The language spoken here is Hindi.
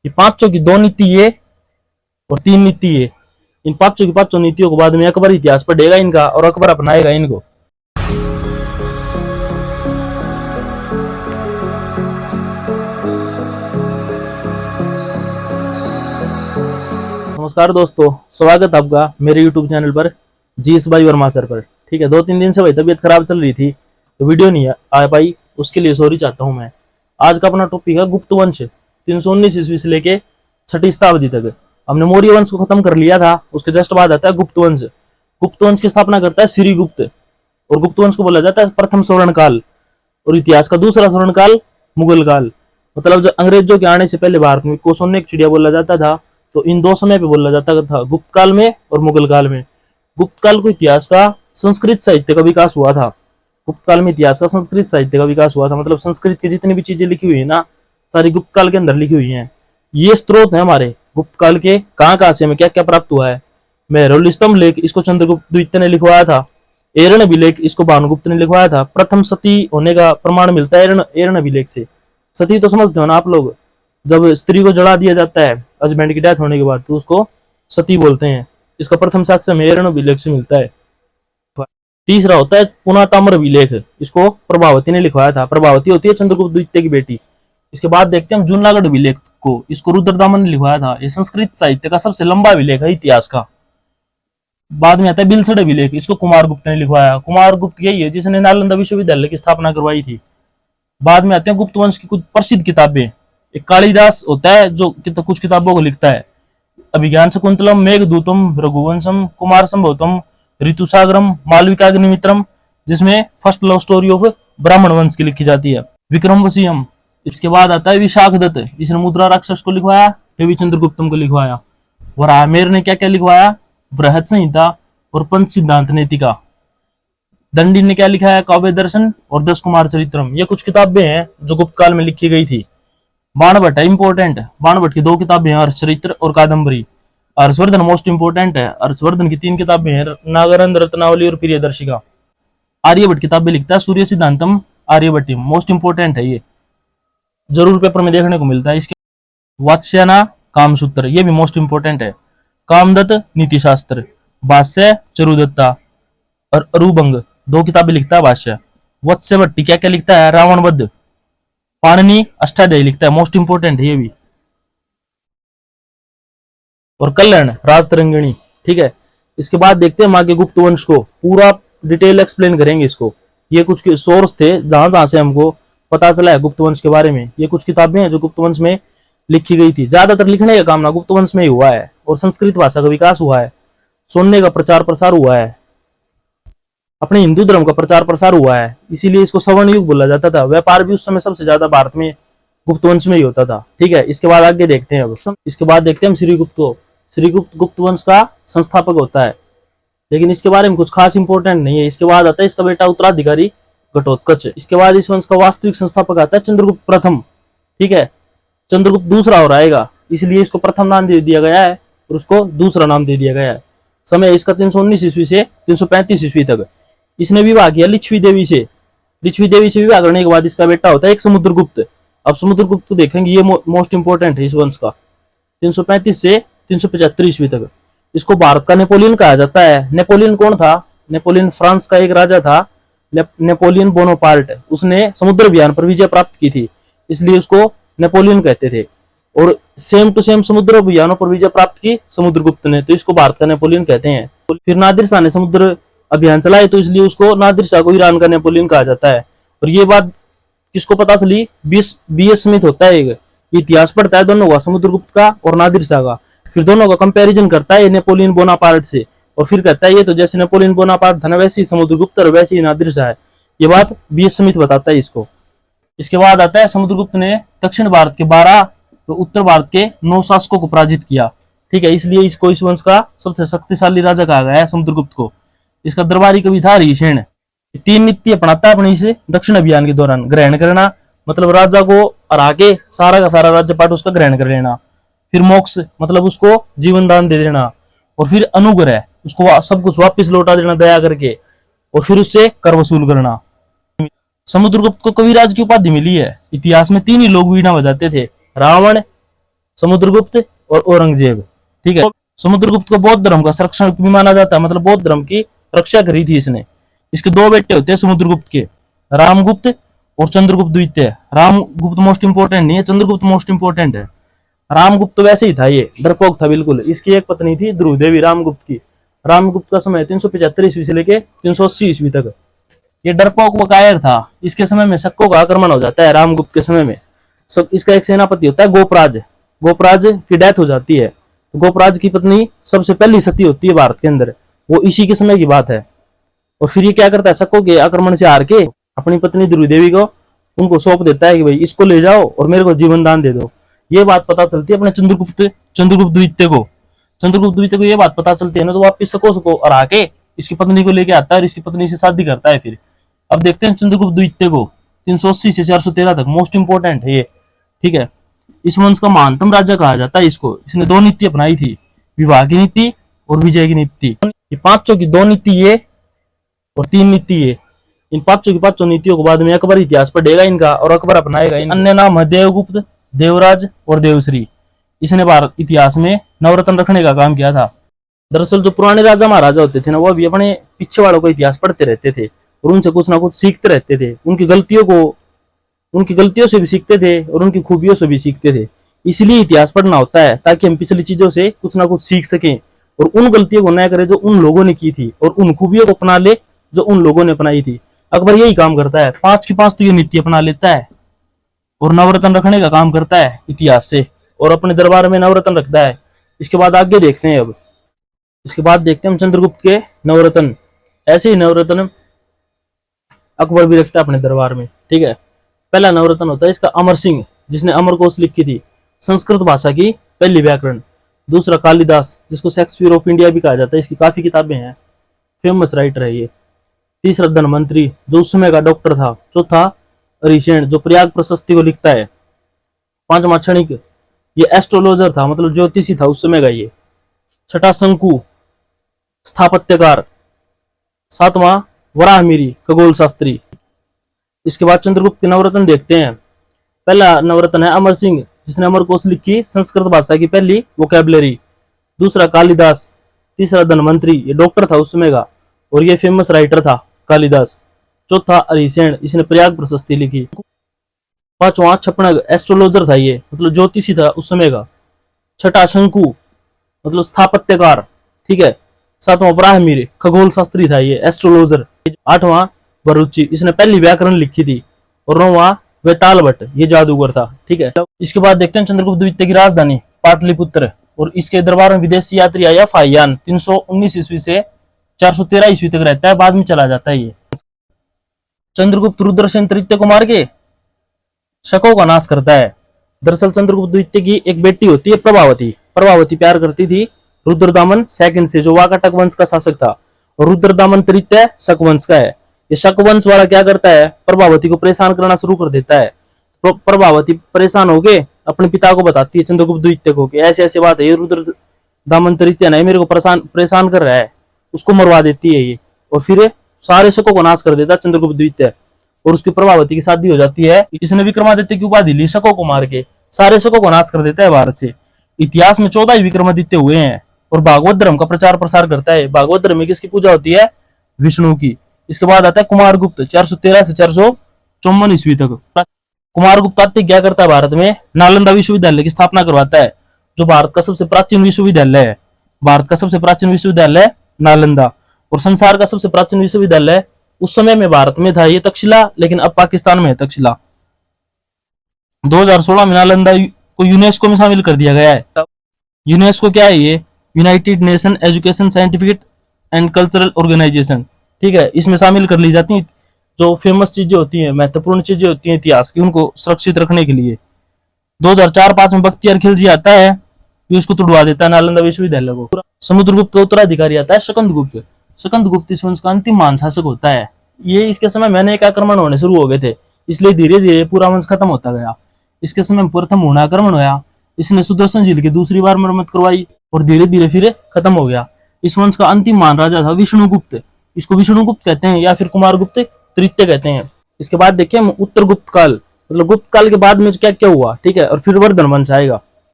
ये पांचों की दो नीति है और तीन नीति है। इन पांचों की पांचों नीतियों के बाद में अकबर इतिहास पढ़ेगा इनका और अकबर अपनाएगा इनको। नमस्कार दोस्तों, स्वागत है आपका मेरे YouTube चैनल पर जी एस भाई वर्मा सर पर। ठीक है, 2-3 दिन से भाई तबीयत खराब चल रही थी तो वीडियो नहीं आ पाई, उसके लिए सॉरी चाहता हूं मैं। आज का अपना टॉपिक है गुप्त वंश। 319 ईस्वी से लेके 6ठी शताब्दी तक हमने मौर्य वंश को खत्म कर लिया था। उसके जस्ट बाद आता है गुप्त वंश। गुप्त वंश की स्थापना करता है श्रीगुप्त और गुप्त वंश को बोला जाता है प्रथम स्वर्ण काल। और इतिहास का दूसरा स्वर्ण काल मुगल काल। मतलब जो अंग्रेजों के आने से पहले भारत में को सोने की चिड़िया बोला जाता था, तो इन दो समय पे बोला जाता था, गुप्त काल में और मुगल काल में। गुप्त काल को इतिहास का संस्कृत साहित्य का विकास हुआ था। गुप्त काल में इतिहास का संस्कृत साहित्य का विकास हुआ था। मतलब संस्कृत की जितनी भी चीजें लिखी हुई है ना, सारी गुप्त काल के अंदर लिखी हुई हैं। ये स्रोत है हमारे गुप्त काल के, कहाँ से हमें क्या क्या प्राप्त हुआ है। मेहरुल स्तंभ लेख इसको चंद्रगुप्त द्वितीय ने लिखवाया था। एरण अभिलेख इसको भानुगुप्त ने लिखवाया था। प्रथम सती होने का प्रमाण मिलता है एरण अभिलेख से। सती तो समझते हो ना आप लोग, जब स्त्री को जला दिया जाता है हस्बैंड की डेथ होने के बाद, तो उसको सती बोलते हैं। इसका प्रथम साक्ष्य एरण अभिलेख से मिलता है। तीसरा होता है पुनाताम्र अभिलेख, इसको प्रभावती ने लिखवाया था। प्रभावती होती है चंद्रगुप्त द्वितीय की बेटी। इसके बाद देखते हैं हम जूनागढ़ अभिलेख को, इसको रुद्रदामन ने लिखवाया था। ये संस्कृत साहित्य का सबसे लंबा अभिलेख है इतिहास का। बाद में आता है बिलसड़ अभिलेख, इसको कुमार गुप्त ने लिखवाया। कुमार गुप्त यही है जिसने नालंदा विश्वविद्यालय की स्थापना करवाई थी। बाद में आते हैं गुप्त वंश की कुछ प्रसिद्ध किताबें। एक कालिदास होता है जो कुछ किताबों को लिखता है। अभिज्ञान शकुंतलम, मेघदूतम, रघुवंशम, कुमार संभवतम, ऋतुसागरम, मालविकाग्निमित्रम, जिसमें फर्स्ट लव स्टोरी ऑफ ब्राह्मण वंश की लिखी जाती है। विक्रमवसीयम। इसके बाद आता है विशाखदत्त, इसने मुद्रा राक्षस को लिखवाया। देवी चंद्रगुप्तम को लिखवाया। वराहमिहिर ने क्या क्या लिखवाया, बृहद संहिता और पंच सिद्धांत नीतिका। दंडी ने क्या लिखा है, काव्य दर्शन और 10 कुमार चरित्रम। ये कुछ किताबें हैं जो गुप्त काल में लिखी गई थी। बाणभट्ट है इंपॉर्टेंट, बाणभट्ट की 2 किताबें हैं, हर्षचरित्र और कादम्बरी। हर्षवर्धन मोस्ट इंपोर्टेंट है, हर्षवर्धन की 3 किताबें हैं, नागानंद, रत्नावली और प्रियदर्शिका। आर्यभट्ट किताबें लिखता है, सूर्य सिद्धांतम आर्यभट्टम, मोस्ट इंपोर्टेंट है, ये जरूर पेपर में देखने को मिलता है। इसके वात्स्यायना कामसूत्र, ये भी मोस्ट इंपोर्टेंट है। कामदत्त नीतिशास्त्र, भाष्य चरुदत्ता और अरुभंग 2 किताबें लिखता है भाष्य। वत्स्यभट्टी क्या क्या लिखता है, रावणवध। पाणिनि अष्टाध्यायी लिखता है, मोस्ट इंपोर्टेंट है ये भी। और कल्याण राजतरंगिणी। ठीक है, इसके बाद देखते हैं आगे गुप्त वंश को, पूरा डिटेल एक्सप्लेन करेंगे इसको। ये कुछ सोर्स थे जहां से हमको पता चला है गुप्त वंश के बारे में। ये कुछ किताबें हैं जो गुप्त वंश में लिखी गई थी। ज्यादातर लिखने का काम ना गुप्त वंश में ही हुआ है और संस्कृत भाषा का विकास हुआ है। सुनने का प्रचार प्रसार हुआ है, अपने हिंदू धर्म का प्रचार प्रसार हुआ है, इसीलिए इसको स्वर्ण युग बोला जाता था। व्यापार भी उस समय सबसे ज्यादा भारत में गुप्त वंश में ही होता था। ठीक है, इसके बाद आगे देखते हैं। अब इसके बाद देखते हैं हम श्रीगुप्त को। श्रीगुप्त गुप्त वंश का संस्थापक होता है, लेकिन इसके बारे में कुछ खास इंपोर्टेंट नहीं है। इसके बाद आता है इसका बेटा उत्तराधिकारी घटोत्कच। इसके बाद इस वंश का वास्तविक संस्थापक आता है चंद्रगुप्त प्रथम। ठीक है, चंद्रगुप्त दूसरा हो रहेगा, इसलिए इसको प्रथम नाम दे दिया गया है और उसको दूसरा नाम दे दिया गया है। समय इसका 319 ईस्वी से 335 ईस्वी तक। इसने विवाह किया लिच्छवी देवी से। लिच्छवी देवी से विवाह करने के बाद इसका बेटा होता है एक समुद्रगुप्त। अब समुद्रगुप्त को देखेंगे, ये मोस्ट इंपोर्टेंट है इस वंश का। 335 से 375 ईस्वी तक। इसको भारत का नेपोलियन कहा जाता है। नेपोलियन कौन था, नेपोलियन फ्रांस का एक राजा था, नेपोलियन बोनापार्ट। उसने समुद्र अभियान पर विजय प्राप्त की थी, इसलिए उसको नेपोलियन कहते थे। और सेम टू सेम समुद्र अभियानों पर विजय प्राप्त की समुद्रगुप्त ने, तो इसको भारत का नेपोलियन कहते हैं। फिर नादिर शाह ने समुद्र अभियान चलाए, तो इसलिए उसको नादिर शाह को ईरान का नेपोलियन कहा जाता है। और ये बात किसको पता चली, बी एस स्मिथ होता है एक, इतिहास पढ़ता है दोनों का, समुद्रगुप्त का और नादिर शाह का। फिर दोनों का कंपैरिजन करता है नेपोलियन बोनापार्ट से, और फिर कहता है ये तो जैसे नेपोलियन बोनापार्ट था ना, वैसे ही समुद्रगुप्त और वैसे ही नादिर शाह है। ये बात बी.एस. स्मिथ बताता है इसको। इसके बाद आता है समुद्रगुप्त ने दक्षिण भारत के 12 तो उत्तर भारत के 9 शासकों को पराजित किया। ठीक है, इसलिए इसको इस वंश का सबसे शक्तिशाली राजा कहा गया है समुद्रगुप्त को। इसका दरबारी कवि था हरिसेन। 3 नीति अपनाता है अपने इसे दक्षिण अभियान के दौरान। ग्रहण करना, मतलब राजा को हरा के सारा का सारा राज्यपाट उसका ग्रहण कर लेना। फिर मोक्ष, मतलब उसको जीवन दान दे देना। और फिर अनुग्रह, उसको सब कुछ वापस लौटा देना दया करके। और फिर उससे कर वसूल करना। समुद्रगुप्त को कविराज की उपाधि मिली है। इतिहास में 3 ही लोग वीणा बजाते थे, रावण, समुद्रगुप्त और औरंगजेब। ठीक है, समुद्रगुप्त को बौद्ध धर्म का संरक्षण भी माना जाता है, मतलब बौद्ध धर्म की रक्षा करी थी इसने। इसके दो बेटे होते हैं समुद्रगुप्त के, रामगुप्त और चंद्रगुप्त द्वितीय। रामगुप्त मोस्ट इंपोर्टेंट नहीं है, चंद्रगुप्त मोस्ट इंपोर्टेंट है। रामगुप्त तो वैसे ही था, ये डरपोक था बिल्कुल। इसकी एक पत्नी थी ध्रुव देवी रामगुप्त की। रामगुप्त का समय 375 ईस्वी से लेके 380 ईस्वी तक। ये डरपोक व कायर था। इसके समय में शक्कों का आक्रमण हो जाता है रामगुप्त के समय में। सब इसका एक सेनापति होता है गोपराज। गोपराज की डेथ हो जाती है। तो गोपराज की पत्नी सबसे पहली सती होती है भारत के अंदर, वो इसी के समय की बात है। और फिर ये क्या करता है, शक्कों के आक्रमण से हार के अपनी पत्नी ध्रुव देवी को उनको सौंप देता है कि भाई इसको ले जाओ और मेरे को जीवन दान दे दो। ये बात पता चलती है अपने चंद्रगुप्त द्वितीय को। चंद्रगुप्त द्वितीय को ये बात पता चलती है ना, तो वापिस शकों को हरा के इसकी पत्नी को लेके आता है और इसकी पत्नी से शादी करता है। फिर अब देखते हैं चंद्रगुप्त द्वितीय को। 380 से 413 तक मोस्ट इंपोर्टेंट है ये। ठीक है, इस वंश का महानतम राजा कहा जाता है इसको। इसने दो नीति अपनाई थी, विवाह की नीति और विजय की नीति। ये पांचों की दो नीति ये और तीन नीति ये। इन पांचों की पांचों नीतियों को बाद में अकबर इतिहास पढ़ेगा इनका और अकबर अपनाएगा। अन्य नाम है देवगुप्त, देवराज और देवश्री। इसने भारत इतिहास में नवरत्न रखने का काम किया था। दरअसल जो पुराने राजा महाराजा होते थे ना, वो भी अपने पीछे वालों का इतिहास पढ़ते रहते थे और उनसे कुछ ना कुछ सीखते रहते थे। उनकी गलतियों से भी सीखते थे और उनकी खूबियों से भी सीखते थे। इसलिए इतिहास पढ़ना होता है ताकि हम पिछली चीजों से कुछ ना कुछ सीख सकें और उन गलतियों को न करें जो उन लोगों ने की थी और उन खूबियों को अपना ले जो उन लोगों ने अपनाई थी। अकबर यही काम करता है, 5 की 5 तो ये नीति अपना लेता है और नवरत्न रखने का काम करता है इतिहास से और अपने दरबार में नवरत्न रखता है। इसके बाद आगे देखते हैं। अब इसके बाद देखते हैं हम चंद्रगुप्त के नवरत्न। ऐसे ही नवरत्न अकबर भी रखता है अपने दरबार में। ठीक है, पहला नवरत्न होता है इसका अमर सिंह, जिसने अमरकोश लिखी थी, संस्कृत भाषा की पहली व्याकरण। दूसरा कालिदास, जिसको शेक्सपियर ऑफ इंडिया भी कहा जाता है, इसकी काफी किताबें हैं, फेमस राइटर है ये। तीसरा धनवंतरी, जो उस समय का डॉक्टर था। चौथा हरिसेन, जो प्रयाग प्रशस्ति को लिखता है। पांचवा क्षणिक, ये एस्ट्रोलॉजर था, मतलब ज्योतिषी था उस समय का ये। छठा शंकु, स्थापत्यकार। सातवां वराहमिरी, खगोल शास्त्री। इसके बाद चंद्रगुप्त के नवरत्न देखते हैं। पहला नवरत्न है अमर सिंह, जिसने अमरकोश लिखी, संस्कृत भाषा की पहली वोकैबुलरी। दूसरा कालिदास। तीसरा धनवंतरी, ये डॉक्टर था उस समय का और ये फेमस राइटर था कालिदास। चौथा हरिसेन, इसने प्रयाग प्रशस्ति लिखी। पांचवा छपणग, एस्ट्रोलॉजर था ये, मतलब ज्योतिषी था उस समय का। छठा शंकु, मतलब स्थापत्यकार। ठीक है। सातवां वराहमिर, खगोल शास्त्री था ये, एस्ट्रोलॉजर। आठवां भरूची, इसने पहली व्याकरण लिखी थी। और नौवां वेतालभट्ट, ये जादूगर था। ठीक है। इसके बाद देखते हैं चंद्रगुप्त द्वितीय की राजधानी पाटलिपुत्र और इसके दरबार में विदेशी यात्री आया फाहियान। 319 ईस्वी से 413 ईस्वी तक रहता है, बाद में चला जाता है ये। चंद्रगुप्त रुद्रसेन तृतीय को मार के शकों का नाश करता है। दरअसल चंद्रगुप्त द्वितीय की एक बेटी होती है प्रभावती। प्रभावती प्यार करती थी रुद्रदामन सेकंड से, जो वाकाटक वंश का शासक था। और रुद्रदामन तृतीय शक वंश का है। ये शक वंश वाला क्या करता है, प्रभावती को परेशान करना शुरू कर देता है। प्रभावती परेशान होके अपने पिता को बताती है चंद्रगुप्त द्वितीय को कि ऐसे ऐसे बात है, ये रुद्रदामन तृतीय नहीं मेरे को परेशान कर रहा है। उसको मरवा देती है ये और फिर सारे शकों को नाश कर देता है चंद्रगुप्त द्वितीय। और उसकी प्रभावती की शादी हो जाती है। इसने विक्रमादित्य की उपाधि ली, शकों को मार के सारे शकों को नाश कर देता है भारत से। इतिहास में 14 विक्रमादित्य हुए हैं। और भागवत धर्म का प्रचार प्रसार करता है। भागवत धर्म में किसकी पूजा होती है, विष्णु की। इसके बाद आता है कुमारगुप्त 413 से 454 ईस्वी तक। कुमारगुप्त आते क्या करता है, भारत में नालंदा विश्वविद्यालय की स्थापना करवाता है, जो भारत का सबसे प्राचीन विश्वविद्यालय है। भारत का सबसे प्राचीन विश्वविद्यालय नालंदा। और संसार का सबसे प्राचीन विश्वविद्यालय उस समय में भारत में था ये तक्षशिला, लेकिन अब पाकिस्तान में है तक्षशिला। 2016 में नालंदा को यूनेस्को में शामिल कर दिया गया है। यूनेस्को क्या है, ये United Nation Education Scientific and Cultural Organization. ठीक है, इसमें शामिल कर ली जाती हैं जो फेमस चीजें होती हैं, महत्वपूर्ण चीजें होती हैं इतिहास की, उनको सुरक्षित रखने के लिए। 2004-5 में बख्तियार खिलजी आता है, ये उसको तुड़वा देता है नालंदा विश्वविद्यालय को। समुद्रगुप्त का उत्तराधिकारी आता है शकंदगुप्त। शकंदगुप्त इस वंश का अंतिम महान शासक होता है। ये इसके समय में अनेक आक्रमण होने शुरू हो गए थे, इसलिए धीरे धीरे पूरा वंश खत्म होता गया। इसके समय में प्रथम होना आक्रमण हुआ, इसने सुदर्शन झील की दूसरी बार मरम्मत करवाई और धीरे धीरे फिर खत्म हो गया। इस वंश का अंतिम महान राजा था विष्णुगुप्त। इसको विष्णुगुप्त कहते हैं या फिर कुमारगुप्त तृतीय कहते हैं। इसके बाद देखिए हम उत्तर गुप्त काल, मतलब गुप्त काल के बाद में क्या क्या हुआ। ठीक है, और फिर वर्धन वंश आएगा।